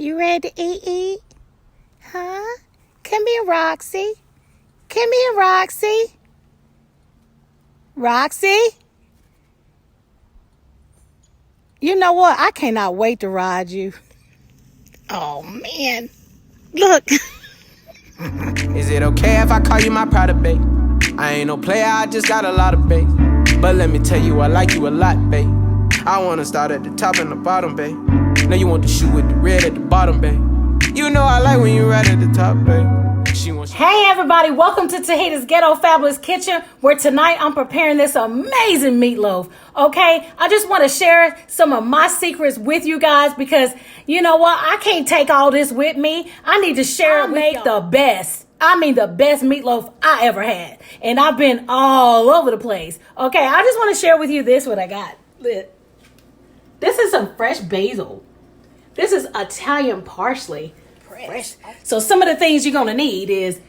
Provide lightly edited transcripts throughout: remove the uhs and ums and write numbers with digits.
You ready to eat? Huh? Come here, Roxy. Come here, Roxy. Roxy? You know what? I cannot wait to ride you. Oh, man. Look. Is it okay if I call you my pride, babe? I ain't no player, I just got a lot of babe. But let me tell you, I like you a lot, babe. I wanna start at the top and the bottom, babe. Now you want the shoe with the red at the bottom, babe. You know I like when you right at the top, babe. Hey everybody, welcome to Tahita's Ghetto Fabulous Kitchen, where tonight I'm preparing this amazing meatloaf. Okay, I just want to share some of my secrets with you guys because you know what? I can't take all this with me. I need to share and make the best. I mean the best meatloaf I ever had. And I've been all over the place. Okay, I just want to share with you what I got. This is some fresh basil. This is Italian parsley. Fresh. So some of the things you're gonna need is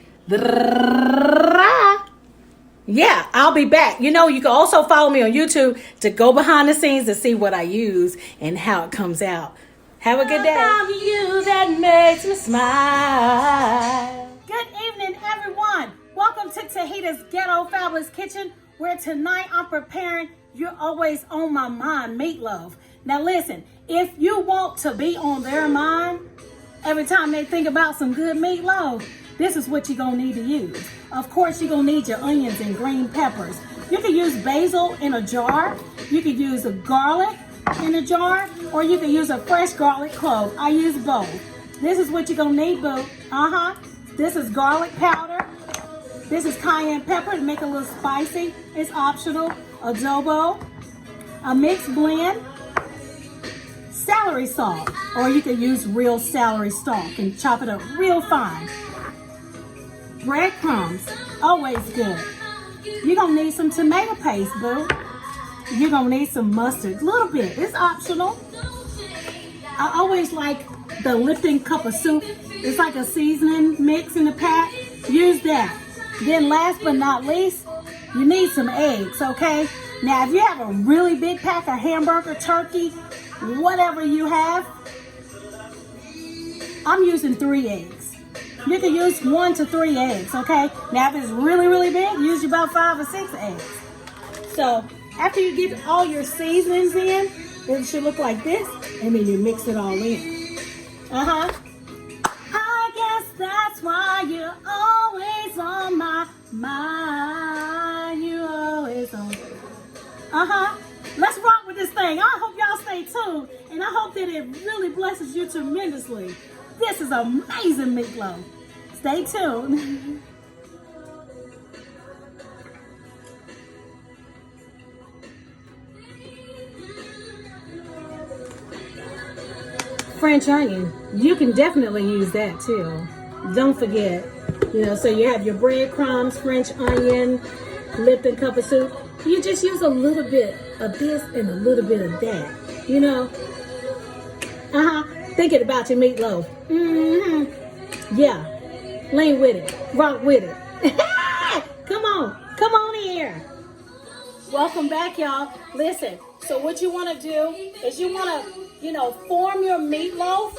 yeah, I'll be back. You know, you can also follow me on YouTube to go behind the scenes to see what I use and how it comes out. Have a good day. You that makes me smile. Good evening, everyone. Welcome to Tahita's Ghetto Fabulous Kitchen, where tonight I'm preparing You're Always on My Mind meatloaf. Now listen, if you want to be on their mind every time they think about some good meatloaf, this is what you're going to need to use. Of course, you're going to need your onions and green peppers. You can use basil in a jar. You can use a garlic in a jar, or you can use a fresh garlic clove. I use both. This is what you're going to need, boo. This is garlic powder. This is cayenne pepper to make it a little spicy. It's optional. Adobo. A mixed blend. Celery salt, or you can use real celery stalk and chop it up real fine. Breadcrumbs, always good. You're gonna need some tomato paste, boo. You're gonna need some mustard, a little bit, it's optional. I always like the Lipton cup of soup. It's like a seasoning mix in the pack. Use that. Then last but not least, you need some eggs, okay? Now, if you have a really big pack of hamburger, turkey, whatever you have, I'm using 3 eggs. You can use 1 to 3 eggs, okay? Now, if it's really, really big, use about 5 or 6 eggs. So, after you get all your seasonings in, it should look like this, and then you mix it all in. I guess that's why you're always on my mind. You're always on. Let's rock with this thing. I hope y'all stay tuned, and I hope that it really blesses you tremendously. This is amazing meatloaf. Stay tuned. French onion. You can definitely use that too. Don't forget. So you have your breadcrumbs, French onion, Lipton cup of soup. You just use a little bit of this and a little bit of that. Thinking about your meatloaf. Yeah. Lean with it. Rock with it. Come on here. Welcome back, y'all. Listen, so what you want to do is you want to, form your meatloaf.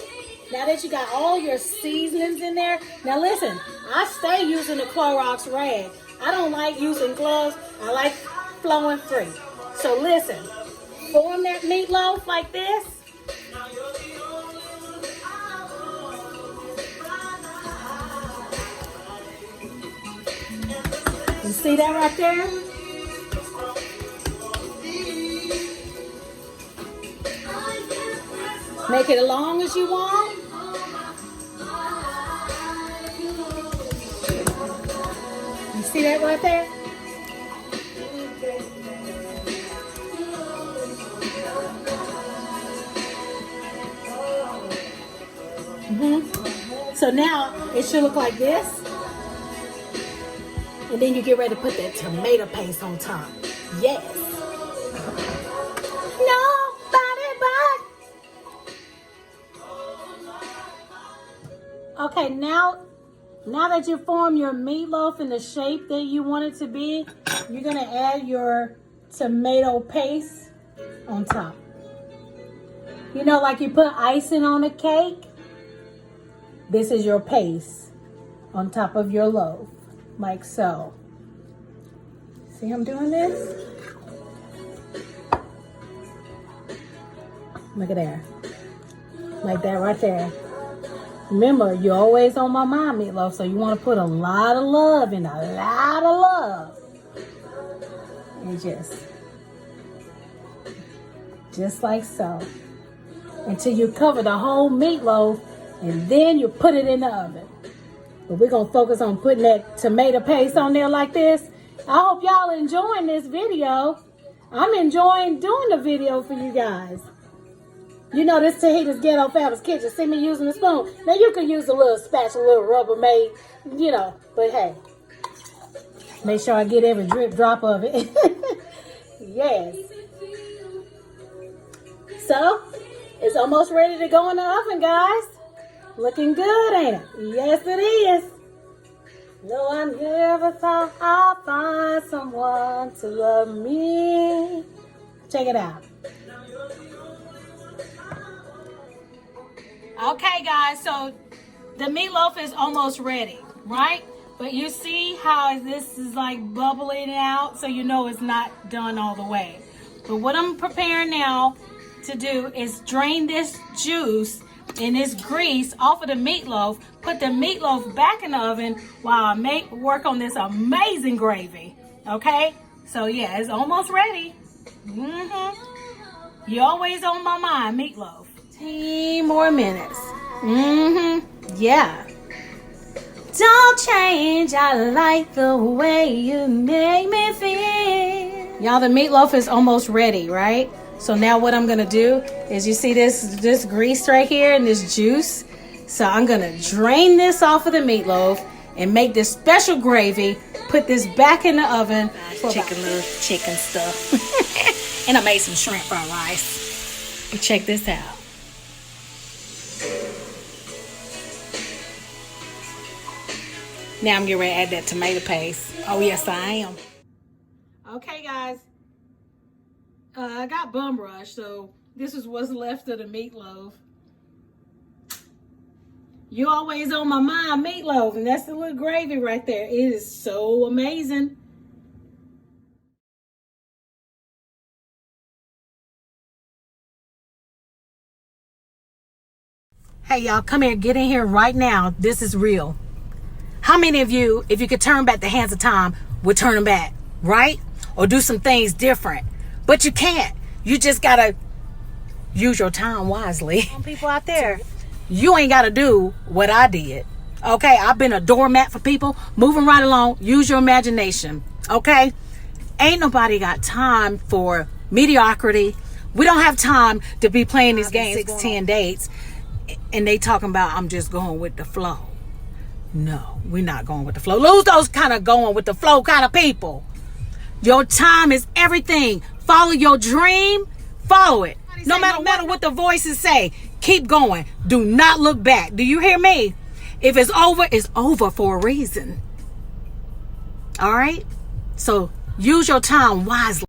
Now that you got all your seasonings in there. Now listen, I stay using the Clorox rag. I don't like using gloves. I like flowing free. So listen, form that meatloaf like this. You see that right there? Make it as long as you want. You see that right there? So now it should look like this. And then you get ready to put that tomato paste on top. Yes. Nobody but. Okay, now that you form your meatloaf in the shape that you want it to be, you're going to add your tomato paste on top. Like you put icing on a cake. this is your paste on top of your loaf, like so. See I'm doing this? Look at there. Like that right there. Remember, you're always on my mind, Meatloaf, so you want to put a lot of love in, a lot of love. And just like so. Until you cover the whole meatloaf, and then you put it in the oven. But we're going to focus on putting that tomato paste on there like this. I hope y'all enjoying this video. I'm enjoying doing the video for you guys. You know, this Tahiti's Ghetto Fabulous Kitchen. See me using the spoon. Now, you can use a little spatula, a little Rubbermaid, you know. But, hey, make sure I get every drop of it. Yes. So, it's almost ready to go in the oven, guys. Looking good, ain't it? Yes, it is. No, I never thought I'd find someone to love me. Check it out. Okay, guys, so the meatloaf is almost ready, right? But you see how this is like bubbling out, so you know it's not done all the way. But what I'm preparing now to do is drain this juice and this grease off of the meatloaf, put the meatloaf back in the oven while I work on this amazing gravy, okay? So yeah, it's almost ready. You're always on my mind, meatloaf. 10 more minutes. Yeah. Don't change, I like the way you make me feel. Y'all, the meatloaf is almost ready, right? So now what I'm gonna do is, you see this grease right here and this juice? So I'm gonna drain this off of the meatloaf and make this special gravy, put this back in the oven. Chicken stuff. And I made some shrimp fried rice. But check this out. Now I'm getting ready to add that tomato paste. Oh, yes, I am. Okay, guys. I got bum rush, so this is what's left of the meatloaf. You always on my mind, meatloaf, and that's the little gravy right there. It is so amazing. Hey, y'all, come here. Get in here right now. This is real. How many of you, if you could turn back the hands of time, would turn them back, right? Or do some things different? But you can't. You just got to use your time wisely. Some people out there, you ain't got to do what I did. Okay? I've been a doormat for people. Moving right along. Use your imagination. Okay? Ain't nobody got time for mediocrity. We don't have time to be playing these games 6-10 dates. And they talking about, I'm just going with the flow. No, we're not going with the flow. Lose those kind of going with the flow kind of people. Your time is everything. Follow your dream. Follow it. No matter what the voices say. Keep going. Do not look back. Do you hear me? If it's over for a reason. All right? So use your time wisely.